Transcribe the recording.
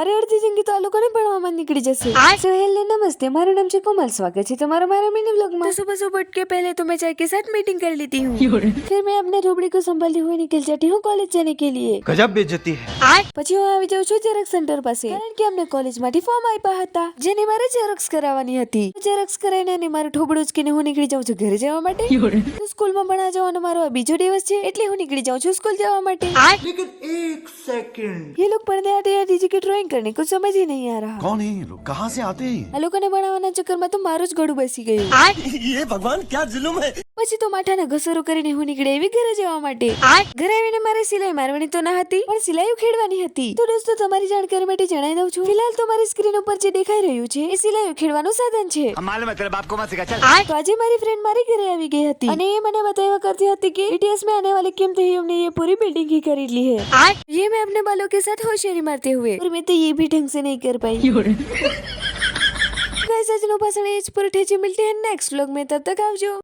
મારી અડધી જિંદગી તો આ લોકોને ભણવામાં નીકળી જશે। सो हेलो नमस्ते, मारा नाम है कोमल, स्वागत है तुम्हारा हमारा मिनी व्लॉग में। सुबह सुबह उठ के पहले तो मैं चाय के साथ मीटिंग कर लेती हूँ, फिर मैं अपने रोबड़ी को संभालते हुए निकल जाती हूँ कॉलेज जाने के लिए। गजब बेइज्जती है। પછી હું આવી જાઉં છું ઝેરોક્સ સેન્ટર પાસે, કારણ કે અમને કોલેજમાંથી ફોર્મ આપ્યા હતા જેની મારે ઝેરોક્સ કરાવવાની હતી। ઝેરોક્સ કરાવીને અને મારું ઠોબડું ઉચકીને હું નીકળી જાઉં છું ઘરે જવા માટે। તો સ્કૂલમાં ભણવા જવાનો મારો આ બીજો દિવસ છે, એટલે હું નીકળી જાઉં છું स्कूल જવા માટે। लेकिन एक सेकंड, ये लोग पर्दे आते या डीजी की ड्राइंग करने कुछ समझ ही नहीं आ रहा। कौन है ये लोग, कहाँ से आते हैं? આ લોકોને ભણાવવાના ચક્કરમાં તો મારું જ ગળું બેસી ગયું। ये भगवान क्या जुल्म है। પછી તો માથાના ઘસરો કરીને હું નીકળી આવી ઘરે જવા માટે। ઘરે આવીને મારે સિલાઈ મારવાની તો ના હતી, પણ સિલાઈ ઉખેડવાની હતી। તો દોસ્તો તમારી જાણકારી માટે જણાવી દઉં છું, ફિલહાલ તો મારી સ્ક્રીન ઉપર જે દેખાઈ રહ્યું છે એ સિલાઈ ઉખેડવાનું સાધન છે। मालूम है तेरे बाप को मत सिखा चल। तो आज मारी फ्रेंड मारी घरे આવી ગઈ હતી અને એ મને बताया करती હતી कि BTS में आने वाले कीमती हमने ये पूरी बिल्डिंग ही खरीद ली है। ये मैं अपने बालों के साथ होशियारी मारते हुए, और मैं तो ये भी ढंग से नहीं कर पाई। गाइस आज नो पासने इस पूरे ठेची मिलते हैं नेक्स्ट व्लॉग में, तब तक आवजो।